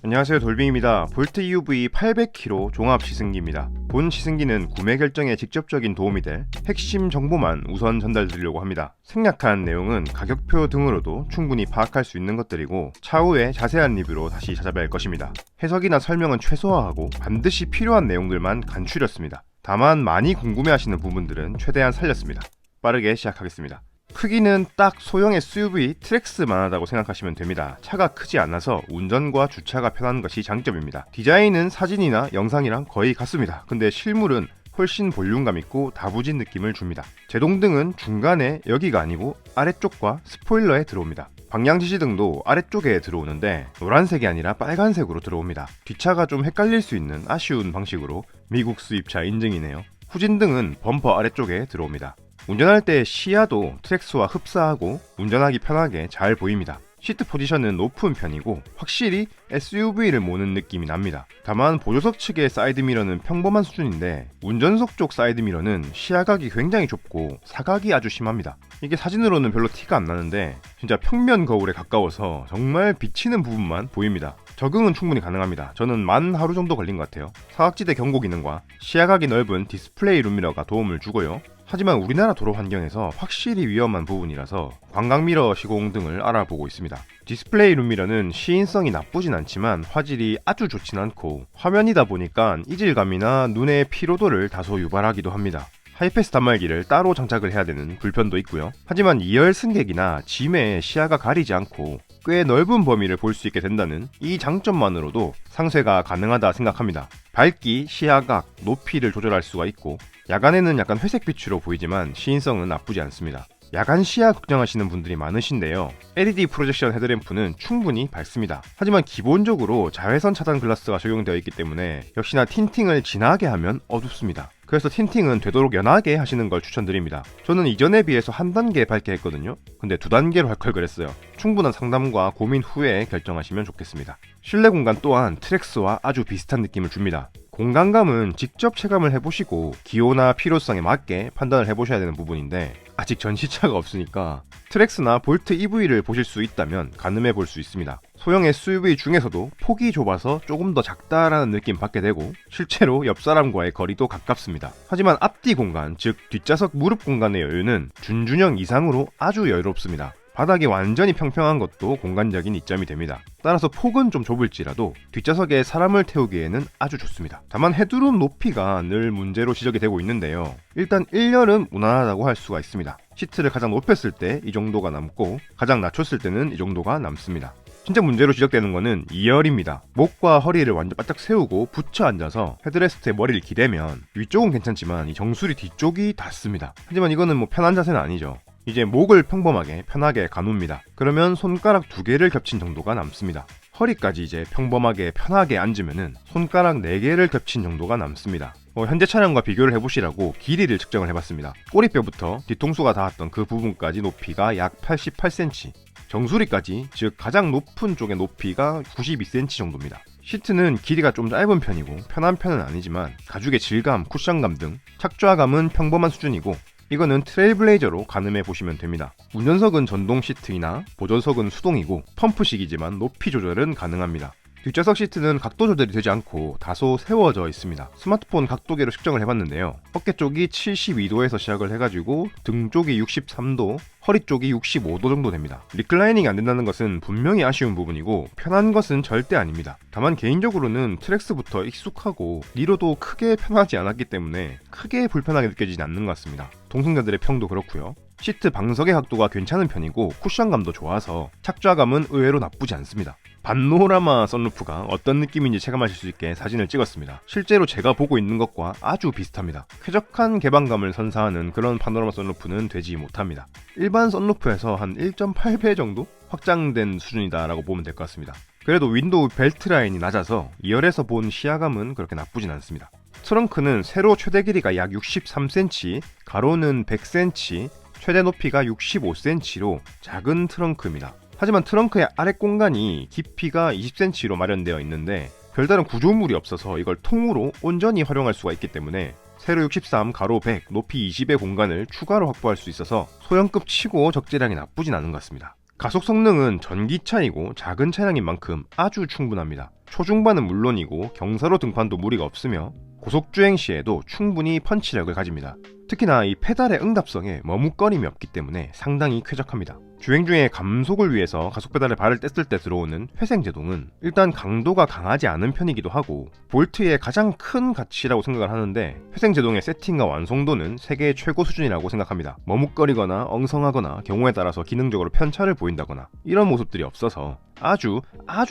안녕하세요, 돌빙입니다. 볼트 EUV 800kg 종합 시승기입니다. 본 시승기는 구매 결정에 직접적인 도움이 될 핵심 정보만 우선 전달드리려고 합니다. 생략한 내용은 가격표 등으로도 충분히 파악할 수 있는 것들이고 차후에 자세한 리뷰로 다시 찾아뵐 것입니다. 해석이나 설명은 최소화하고 반드시 필요한 내용들만 간추렸습니다. 다만 많이 궁금해하시는 부분들은 최대한 살렸습니다. 빠르게 시작하겠습니다. 크기는 딱 소형 SUV 트랙스만 하다고 생각하시면 됩니다. 차가 크지 않아서 운전과 주차가 편한 것이 장점입니다. 디자인은 사진이나 영상이랑 거의 같습니다. 근데 실물은 훨씬 볼륨감 있고 다부진 느낌을 줍니다. 제동등은 중간에 여기가 아니고 아래쪽과 스포일러에 들어옵니다. 방향지시등도 아래쪽에 들어오는데 노란색이 아니라 빨간색으로 들어옵니다. 뒷차가 좀 헷갈릴 수 있는 아쉬운 방식으로 미국 수입차 인증이네요. 후진등은 범퍼 아래쪽에 들어옵니다. 운전할 때 시야도 트랙스와 흡사하고 운전하기 편하게 잘 보입니다. 시트 포지션은 높은 편이고 확실히 SUV를 모는 느낌이 납니다. 다만 보조석 측의 사이드미러는 평범한 수준인데 운전석 쪽 사이드미러는 시야각이 굉장히 좁고 사각이 아주 심합니다. 이게 사진으로는 별로 티가 안 나는데 진짜 평면 거울에 가까워서 정말 비치는 부분만 보입니다. 적응은 충분히 가능합니다. 저는 만 하루 정도 걸린 것 같아요. 사각지대 경고 기능과 시야각이 넓은 디스플레이 룸미러가 도움을 주고요. 하지만 우리나라 도로 환경에서 확실히 위험한 부분이라서 광각미러 시공 등을 알아보고 있습니다. 디스플레이 룸미러는 시인성이 나쁘진 않지만 화질이 아주 좋진 않고 화면이다 보니까 이질감이나 눈의 피로도를 다소 유발하기도 합니다. 하이패스 단말기를 따로 장착을 해야 되는 불편도 있고요. 하지만 2열 승객이나 짐에 시야가 가리지 않고 꽤 넓은 범위를 볼 수 있게 된다는 이 장점만으로도 상쇄가 가능하다 생각합니다. 밝기, 시야각, 높이를 조절할 수가 있고 야간에는 약간 회색 빛으로 보이지만 시인성은 나쁘지 않습니다. 야간 시야 걱정하시는 분들이 많으신데요. LED 프로젝션 헤드램프는 충분히 밝습니다. 하지만 기본적으로 자외선 차단 글라스가 적용되어 있기 때문에 역시나 틴팅을 진하게 하면 어둡습니다. 그래서 틴팅은 되도록 연하게 하시는 걸 추천드립니다. 저는 이전에 비해서 한 단계 밝게 했거든요. 근데 두 단계로 할 걸 그랬어요. 충분한 상담과 고민 후에 결정하시면 좋겠습니다. 실내 공간 또한 트랙스와 아주 비슷한 느낌을 줍니다. 공간감은 직접 체감을 해보시고 기호나 필요성에 맞게 판단을 해보셔야 되는 부분인데 아직 전시차가 없으니까 트랙스나 볼트 EV를 보실 수 있다면 가늠해 볼 수 있습니다. 소형 SUV 중에서도 폭이 좁아서 조금 더 작다라는 느낌 받게 되고 실제로 옆 사람과의 거리도 가깝습니다. 하지만 앞뒤 공간, 즉 뒷좌석 무릎 공간의 여유는 준준형 이상으로 아주 여유롭습니다. 바닥이 완전히 평평한 것도 공간적인 이점이 됩니다. 따라서 폭은 좀 좁을지라도 뒷좌석에 사람을 태우기에는 아주 좋습니다. 다만 헤드룸 높이가 늘 문제로 지적이 되고 있는데요. 일단 1열은 무난하다고 할 수가 있습니다. 시트를 가장 높였을 때 이 정도가 남고 가장 낮췄을 때는 이 정도가 남습니다. 진짜 문제로 지적되는 거는 2열입니다. 목과 허리를 완전 바짝 세우고 붙여 앉아서 헤드레스트에 머리를 기대면 위쪽은 괜찮지만 이 정수리 뒤쪽이 닿습니다. 하지만 이거는 뭐 편한 자세는 아니죠. 이제 목을 평범하게 편하게 가눕니다. 그러면 손가락 2개를 겹친 정도가 남습니다. 허리까지 이제 평범하게 편하게 앉으면은 손가락 4개를 겹친 정도가 남습니다. 현재 차량과 비교를 해보시라고 길이를 측정을 해봤습니다. 꼬리뼈부터 뒤통수가 닿았던 그 부분까지 높이가 약 88cm, 정수리까지 즉 가장 높은 쪽의 높이가 92cm 정도입니다. 시트는 길이가 좀 짧은 편이고 편한 편은 아니지만 가죽의 질감, 쿠션감 등 착좌감은 평범한 수준이고 이거는 트레일블레이저로 가늠해 보시면 됩니다. 운전석은 전동 시트이나 보조석은 수동이고 펌프식이지만 높이 조절은 가능합니다. 뒷좌석 시트는 각도 조절이 되지 않고 다소 세워져 있습니다. 스마트폰 각도계로 측정을 해봤는데요. 어깨 쪽이 72도에서 시작을 해가지고 등 쪽이 63도, 허리 쪽이 65도 정도 됩니다. 리클라이닝이 안 된다는 것은 분명히 아쉬운 부분이고 편한 것은 절대 아닙니다. 다만 개인적으로는 트랙스부터 익숙하고 니로도 크게 편하지 않았기 때문에 크게 불편하게 느껴지지 않는 것 같습니다. 동승자들의 평도 그렇고요. 시트 방석의 각도가 괜찮은 편이고 쿠션감도 좋아서 착좌감은 의외로 나쁘지 않습니다. 반노라마 썬루프가 어떤 느낌인지 체감하실 수 있게 사진을 찍었습니다. 실제로 제가 보고 있는 것과 아주 비슷합니다. 쾌적한 개방감을 선사하는 그런 파노라마 썬루프는 되지 못합니다. 일반 썬루프에서 한 1.8배 정도 확장된 수준이다라고 보면 될 것 같습니다. 그래도 윈도우 벨트 라인이 낮아서 2열에서 본 시야감은 그렇게 나쁘진 않습니다. 트렁크는 세로 최대 길이가 약 63cm, 가로는 100cm, 최대 높이가 65cm로 작은 트렁크입니다. 하지만 트렁크의 아랫 공간이 깊이가 20cm로 마련되어 있는데 별다른 구조물이 없어서 이걸 통으로 온전히 활용할 수가 있기 때문에 세로 63, 가로 100, 높이 20의 공간을 추가로 확보할 수 있어서 소형급 치고 적재량이 나쁘진 않은 것 같습니다. 가속 성능은 전기차이고 작은 차량인 만큼 아주 충분합니다. 초중반은 물론이고 경사로 등판도 무리가 없으며 고속주행 시에도 충분히 펀치력을 가집니다. 특히나 이 페달의 응답성에 머뭇거림이 없기 때문에 상당히 쾌적합니다. 주행 중에 감속을 위해서 가속 페달에 발을 뗐을 때 들어오는 회생제동은 일단 강도가 강하지 않은 편이기도 하고 볼트의 가장 큰 가치라고 생각을 하는데, 회생제동의 세팅과 완성도는 세계 최고 수준이라고 생각합니다. 머뭇거리거나 엉성하거나 경우에 따라서 기능적으로 편차를 보인다거나 이런 모습들이 없어서 아주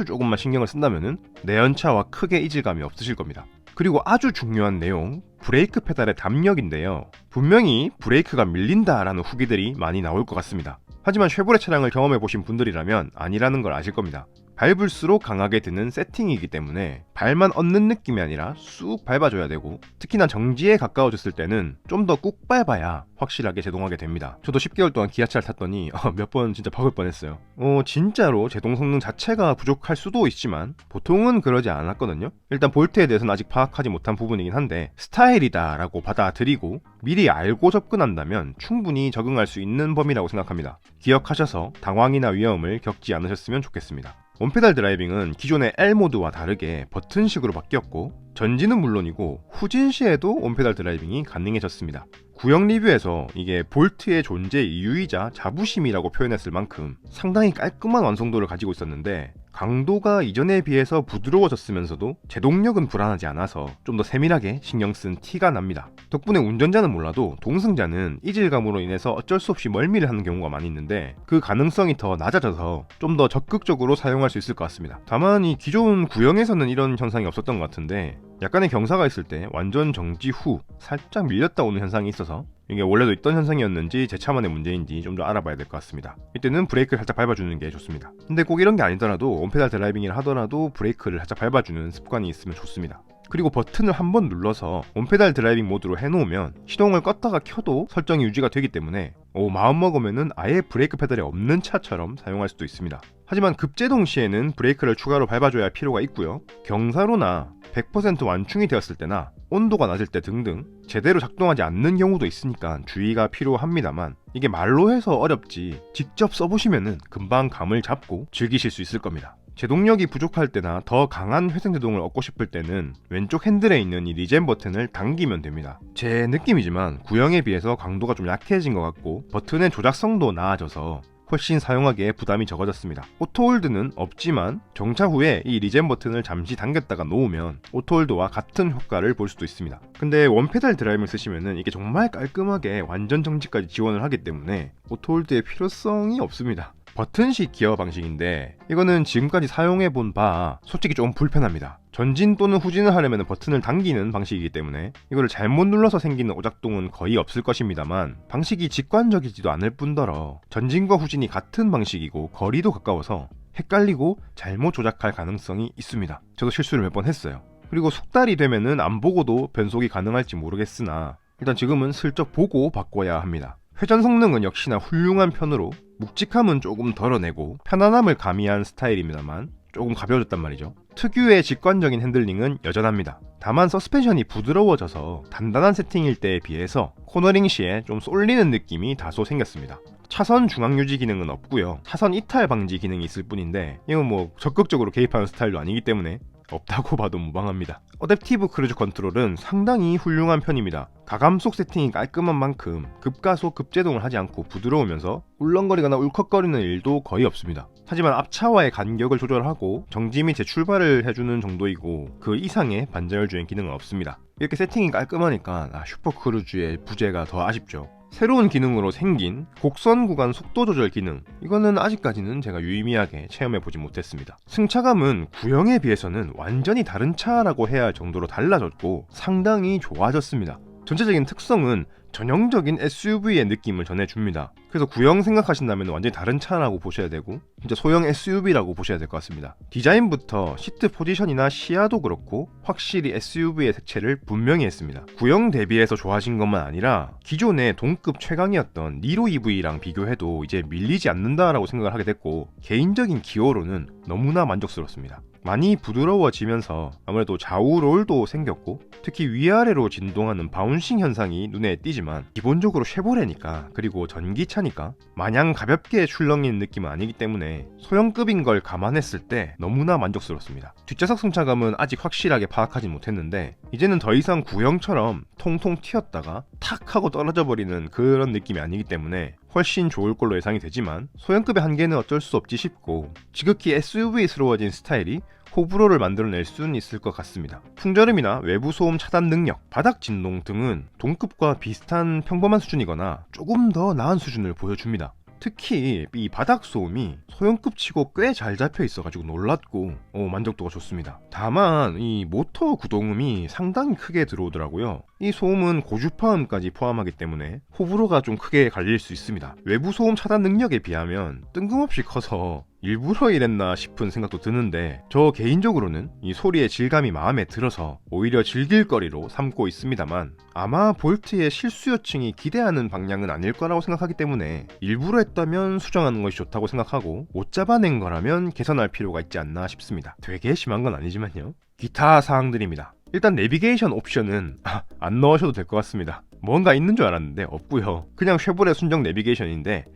조금만 신경을 쓴다면은 내연차와 크게 이질감이 없으실 겁니다. 그리고 아주 중요한 내용, 브레이크 페달의 담력인데요. 분명히 브레이크가 밀린다라는 후기들이 많이 나올 것 같습니다. 하지만 쉐보레 차량을 경험해보신 분들이라면 아니라는 걸 아실 겁니다. 밟을수록 강하게 드는 세팅이기 때문에 발만 얻는 느낌이 아니라 쑥 밟아줘야 되고, 특히나 정지에 가까워졌을 때는 좀 더 꾹 밟아야 확실하게 제동하게 됩니다. 저도 10개월 동안 기아차를 탔더니 몇 번 진짜 박을 뻔했어요. 진짜로 제동 성능 자체가 부족할 수도 있지만 보통은 그러지 않았거든요. 일단 볼트에 대해서는 아직 파악하지 못한 부분이긴 한데 스타일이다 라고 받아들이고 미리 알고 접근한다면 충분히 적응할 수 있는 범위라고 생각합니다. 기억하셔서 당황이나 위험을 겪지 않으셨으면 좋겠습니다. 원페달 드라이빙은 기존의 L모드와 다르게 버튼식으로 바뀌었고, 전진은 물론이고 후진 시에도 원페달 드라이빙이 가능해졌습니다. 구형 리뷰에서 이게 볼트의 존재 이유이자 자부심이라고 표현했을 만큼 상당히 깔끔한 완성도를 가지고 있었는데, 강도가 이전에 비해서 부드러워졌으면서도 제동력은 불안하지 않아서 좀 더 세밀하게 신경 쓴 티가 납니다. 덕분에 운전자는 몰라도 동승자는 이질감으로 인해서 어쩔 수 없이 멀미를 하는 경우가 많이 있는데, 그 가능성이 더 낮아져서 좀 더 적극적으로 사용할 수 있을 것 같습니다. 다만 이 기존 구형에서는 이런 현상이 없었던 것 같은데, 약간의 경사가 있을 때 완전 정지 후 살짝 밀렸다 오는 현상이 있어서 이게 원래도 있던 현상이었는지 제 차만의 문제인지 좀 더 알아봐야 될 것 같습니다. 이때는 브레이크를 살짝 밟아주는 게 좋습니다. 근데 꼭 이런 게 아니더라도 원페달 드라이빙이라 하더라도 브레이크를 살짝 밟아주는 습관이 있으면 좋습니다. 그리고 버튼을 한번 눌러서 원페달 드라이빙 모드로 해놓으면 시동을 껐다가 켜도 설정이 유지가 되기 때문에 마음먹으면은 아예 브레이크 페달이 없는 차처럼 사용할 수도 있습니다. 하지만 급제동 시에는 브레이크를 추가로 밟아줘야 할 필요가 있고요. 경사로나 100% 완충이 되었을 때나 온도가 낮을 때 등등 제대로 작동하지 않는 경우도 있으니까 주의가 필요합니다만, 이게 말로 해서 어렵지 직접 써보시면은 금방 감을 잡고 즐기실 수 있을 겁니다. 제동력이 부족할 때나 더 강한 회생제동을 얻고 싶을 때는 왼쪽 핸들에 있는 이 리젠 버튼을 당기면 됩니다. 제 느낌이지만 구형에 비해서 강도가 좀 약해진 것 같고 버튼의 조작성도 나아져서 훨씬 사용하기에 부담이 적어졌습니다. 오토홀드는 없지만 정차 후에 이 리젠 버튼을 잠시 당겼다가 놓으면 오토홀드와 같은 효과를 볼 수도 있습니다. 근데 원페달 드라이빙을 쓰시면은 이게 정말 깔끔하게 완전 정지까지 지원을 하기 때문에 오토홀드의 필요성이 없습니다. 버튼식 기어 방식인데 이거는 지금까지 사용해본 바 솔직히 좀 불편합니다. 전진 또는 후진을 하려면 버튼을 당기는 방식이기 때문에 이거를 잘못 눌러서 생기는 오작동은 거의 없을 것입니다만, 방식이 직관적이지도 않을 뿐더러 전진과 후진이 같은 방식이고 거리도 가까워서 헷갈리고 잘못 조작할 가능성이 있습니다. 저도 실수를 몇 번 했어요. 그리고 숙달이 되면은 안 보고도 변속이 가능할지 모르겠으나 일단 지금은 슬쩍 보고 바꿔야 합니다. 회전 성능은 역시나 훌륭한 편으로 묵직함은 조금 덜어내고 편안함을 가미한 스타일입니다만 조금 가벼워졌단 말이죠. 특유의 직관적인 핸들링은 여전합니다. 다만 서스펜션이 부드러워져서 단단한 세팅일 때에 비해서 코너링 시에 좀 쏠리는 느낌이 다소 생겼습니다. 차선 중앙 유지 기능은 없고요. 차선 이탈 방지 기능이 있을 뿐인데 이건 뭐 적극적으로 개입하는 스타일도 아니기 때문에 없다고 봐도 무방합니다. 어댑티브 크루즈 컨트롤은 상당히 훌륭한 편입니다. 가감속 세팅이 깔끔한 만큼 급가속 급제동을 하지 않고 부드러우면서 울렁거리거나 울컥거리는 일도 거의 없습니다. 하지만 앞차와의 간격을 조절하고 정지 및 재출발을 해주는 정도이고 그 이상의 반자율 주행 기능은 없습니다. 이렇게 세팅이 깔끔하니까 슈퍼크루즈의 부재가 더 아쉽죠. 새로운 기능으로 생긴 곡선 구간 속도 조절 기능, 이거는 아직까지는 제가 유의미하게 체험해보지 못했습니다. 승차감은 구형에 비해서는 완전히 다른 차라고 해야 할 정도로 달라졌고 상당히 좋아졌습니다. 전체적인 특성은 전형적인 SUV의 느낌을 전해줍니다. 그래서 구형 생각하신다면 완전히 다른 차라고 보셔야 되고 진짜 소형 SUV라고 보셔야 될 것 같습니다. 디자인부터 시트 포지션이나 시야도 그렇고 확실히 SUV의 색채를 분명히 했습니다. 구형 대비해서 좋아진 것만 아니라 기존의 동급 최강이었던 니로 EV랑 비교해도 이제 밀리지 않는다라고 생각을 하게 됐고 개인적인 기호로는 너무나 만족스럽습니다. 많이 부드러워지면서 아무래도 좌우 롤도 생겼고 특히 위아래로 진동하는 바운싱 현상이 눈에 띄지만 기본적으로 쉐보레니까 그리고 전기차니까 마냥 가볍게 출렁이는 느낌은 아니기 때문에 소형급인 걸 감안했을 때 너무나 만족스럽습니다. 뒷좌석 승차감은 아직 확실하게 파악하지 못했는데 이제는 더 이상 구형처럼 통통 튀었다가 탁 하고 떨어져 버리는 그런 느낌이 아니기 때문에 훨씬 좋을 걸로 예상이 되지만 소형급의 한계는 어쩔 수 없지 싶고 지극히 SUV스러워진 스타일이 호불호를 만들어낼 수는 있을 것 같습니다. 풍절음이나 외부 소음 차단 능력, 바닥 진동 등은 동급과 비슷한 평범한 수준이거나 조금 더 나은 수준을 보여줍니다. 특히 이 바닥 소음이 소형급 치고 꽤 잘 잡혀 있어가지고 놀랐고 만족도가 좋습니다. 다만 이 모터 구동음이 상당히 크게 들어오더라고요. 이 소음은 고주파음까지 포함하기 때문에 호불호가 좀 크게 갈릴 수 있습니다. 외부 소음 차단 능력에 비하면 뜬금없이 커서 일부러 이랬나 싶은 생각도 드는데 저 개인적으로는 이 소리의 질감이 마음에 들어서 오히려 즐길 거리로 삼고 있습니다만 아마 볼트의 실수 요층이 기대하는 방향은 아닐 거라고 생각하기 때문에 일부러 했다면 수정하는 것이 좋다고 생각하고 못 잡아낸 거라면 개선할 필요가 있지 않나 싶습니다. 되게 심한 건 아니지만요. 기타 사항들입니다. 일단 내비게이션 옵션은 안 넣으셔도 될 것 같습니다. 뭔가 있는 줄 알았는데 없고요. 그냥 쉐보레 순정 내비게이션인데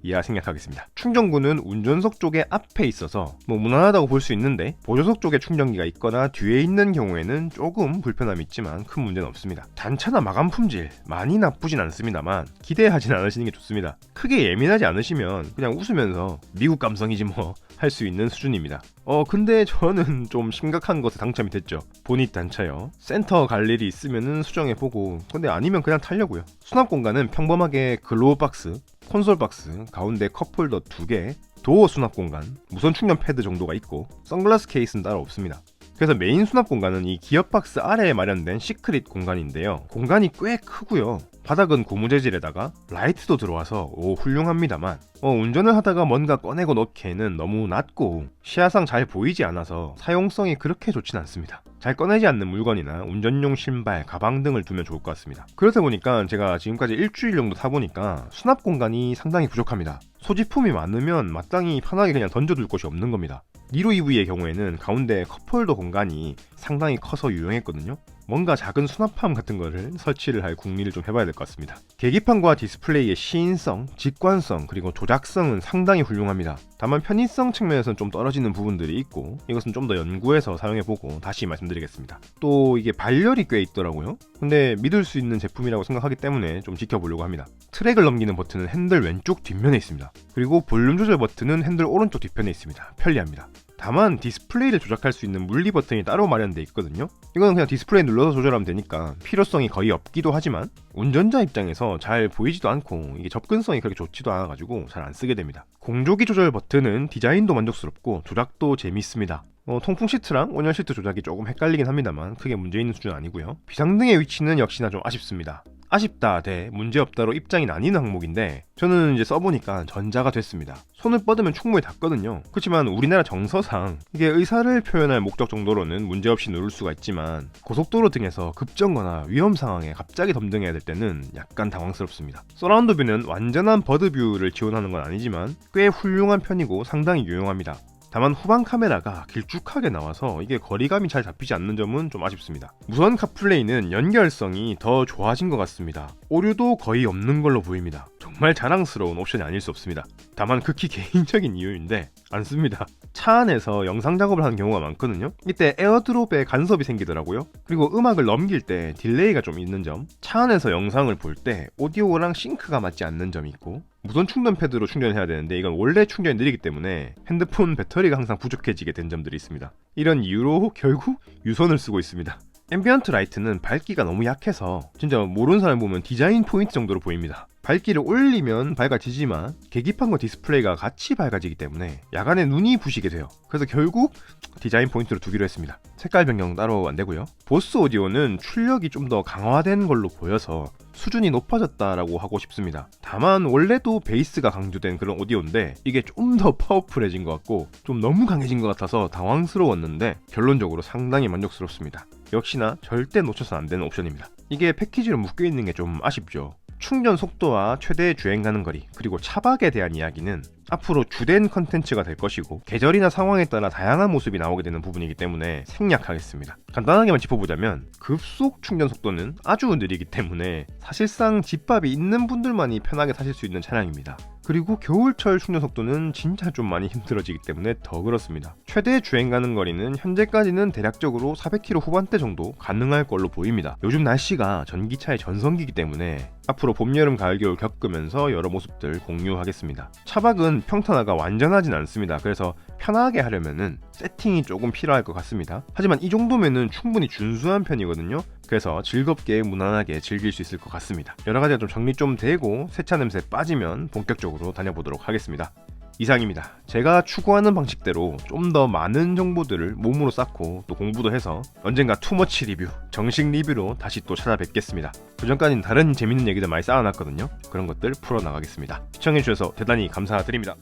이하 생략하겠습니다. 충전구는 운전석 쪽에 앞에 있어서 무난하다고 볼 수 있는데 보조석 쪽에 충전기가 있거나 뒤에 있는 경우에는 조금 불편함이 있지만 큰 문제는 없습니다. 단차나 마감 품질 많이 나쁘진 않습니다만 기대하진 않으시는 게 좋습니다. 크게 예민하지 않으시면 그냥 웃으면서 미국 감성이지 뭐 할 수 있는 수준입니다. 근데 저는 좀 심각한 것에 당첨이 됐죠. 보닛 단차요. 센터 갈 일이 있으면은 수정해보고 근데 아니면 그냥 타려고요. 수납 공간은 평범하게 글로우 박스, 콘솔 박스, 가운데 컵홀더 2개, 도어 수납 공간, 무선 충전 패드 정도가 있고 선글라스 케이스는 따로 없습니다. 그래서 메인 수납 공간은 이 기어 박스 아래에 마련된 시크릿 공간인데요. 공간이 꽤 크고요. 바닥은 고무 재질에다가 라이트도 들어와서 훌륭합니다만 운전을 하다가 뭔가 꺼내고 넣기에는 너무 낮고 시야상 잘 보이지 않아서 사용성이 그렇게 좋진 않습니다. 잘 꺼내지 않는 물건이나 운전용 신발, 가방 등을 두면 좋을 것 같습니다. 그러다 보니까 제가 지금까지 일주일 정도 타보니까 수납 공간이 상당히 부족합니다. 소지품이 많으면 마땅히 편하게 그냥 던져둘 곳이 없는 겁니다. 니로 EV의 경우에는 가운데 컵홀더 공간이 상당히 커서 유용했거든요. 뭔가 작은 수납함 같은 거를 설치를 할 궁리를 좀 해봐야 될 것 같습니다. 계기판과 디스플레이의 시인성, 직관성, 그리고 조작성은 상당히 훌륭합니다. 다만 편의성 측면에서는 좀 떨어지는 부분들이 있고 이것은 좀 더 연구해서 사용해보고 다시 말씀드리겠습니다. 또 이게 발열이 꽤 있더라고요. 근데 믿을 수 있는 제품이라고 생각하기 때문에 좀 지켜보려고 합니다. 트랙을 넘기는 버튼은 핸들 왼쪽 뒷면에 있습니다. 그리고 볼륨 조절 버튼은 핸들 오른쪽 뒷편에 있습니다. 편리합니다. 다만 디스플레이를 조작할 수 있는 물리 버튼이 따로 마련되어 있거든요. 이건 그냥 디스플레이 눌러서 조절하면 되니까 필요성이 거의 없기도 하지만 운전자 입장에서 잘 보이지도 않고 이게 접근성이 그렇게 좋지도 않아가지고 잘 안 쓰게 됩니다. 공조기 조절 버튼은 디자인도 만족스럽고 조작도 재밌습니다. 통풍 시트랑 온열 시트 조작이 조금 헷갈리긴 합니다만 크게 문제 있는 수준은 아니고요. 비상등의 위치는 역시나 좀 아쉽습니다. 아쉽다 대 문제없다로 입장이 나뉘는 항목인데 저는 이제 써보니까 전자가 됐습니다. 손을 뻗으면 충분히 닿거든요. 그렇지만 우리나라 정서상 이게 의사를 표현할 목적 정도로는 문제없이 누를 수가 있지만 고속도로 등에서 급정거나 위험 상황에 갑자기 덤등해야 될 때는 약간 당황스럽습니다. 서라운드 뷰는 완전한 버드 뷰를 지원하는 건 아니지만 꽤 훌륭한 편이고 상당히 유용합니다. 다만 후방 카메라가 길쭉하게 나와서 이게 거리감이 잘 잡히지 않는 점은 좀 아쉽습니다. 무선 카플레이는 연결성이 더 좋아진 것 같습니다. 오류도 거의 없는 걸로 보입니다. 정말 자랑스러운 옵션이 아닐 수 없습니다. 다만 극히 개인적인 이유인데 안 씁니다. 차 안에서 영상 작업을 하는 경우가 많거든요. 이때 에어드롭에 간섭이 생기더라고요. 그리고 음악을 넘길 때 딜레이가 좀 있는 점, 차 안에서 영상을 볼 때 오디오랑 싱크가 맞지 않는 점이 있고 무선 충전 패드로 충전해야 되는데 이건 원래 충전이 느리기 때문에 핸드폰 배터리가 항상 부족해지게 된 점들이 있습니다. 이런 이유로 결국 유선을 쓰고 있습니다. 앰비언트 라이트는 밝기가 너무 약해서 진짜 모르는 사람 보면 디자인 포인트 정도로 보입니다. 밝기를 올리면 밝아지지만 계기판과 디스플레이가 같이 밝아지기 때문에 야간에 눈이 부시게 돼요. 그래서 결국 디자인 포인트로 두기로 했습니다. 색깔 변경 따로 안되고요. 보스 오디오는 출력이 좀 더 강화된 걸로 보여서 수준이 높아졌다라고 하고 싶습니다. 다만 원래도 베이스가 강조된 그런 오디오인데 이게 좀 더 파워풀해진 것 같고 좀 너무 강해진 것 같아서 당황스러웠는데 결론적으로 상당히 만족스럽습니다. 역시나 절대 놓쳐서는 안 되는 옵션입니다. 이게 패키지로 묶여있는 게 좀 아쉽죠. 충전 속도와 최대 주행 가는 거리 그리고 차박에 대한 이야기는 앞으로 주된 컨텐츠가 될 것이고 계절이나 상황에 따라 다양한 모습이 나오게 되는 부분이기 때문에 생략하겠습니다. 간단하게만 짚어보자면 급속 충전 속도는 아주 느리기 때문에 사실상 집밥이 있는 분들만이 편하게 타실 수 있는 차량입니다. 그리고 겨울철 충전 속도는 진짜 좀 많이 힘들어지기 때문에 더 그렇습니다. 최대 주행 가능 거리는 현재까지는 대략적으로 400km 후반대 정도 가능할 걸로 보입니다. 요즘 날씨가 전기차의 전성기이기 때문에 앞으로 봄, 여름, 가을, 겨울 겪으면서 여러 모습들 공유하겠습니다. 차박은 평탄화가 완전하진 않습니다. 그래서 편하게 하려면은 세팅이 조금 필요할 것 같습니다. 하지만 이 정도면은 충분히 준수한 편이거든요. 그래서 즐겁게 무난하게 즐길 수 있을 것 같습니다. 여러 가지가 좀 정리 좀 되고 세차 냄새 빠지면 본격적으로 다녀보도록 하겠습니다. 이상입니다. 제가 추구하는 방식대로 좀 더 많은 정보들을 몸으로 쌓고 또 공부도 해서 언젠가 투머치 리뷰, 정식 리뷰로 다시 또 찾아뵙겠습니다. 그전까지는 다른 재밌는 얘기들 많이 쌓아놨거든요. 그런 것들 풀어나가겠습니다. 시청해주셔서 대단히 감사드립니다.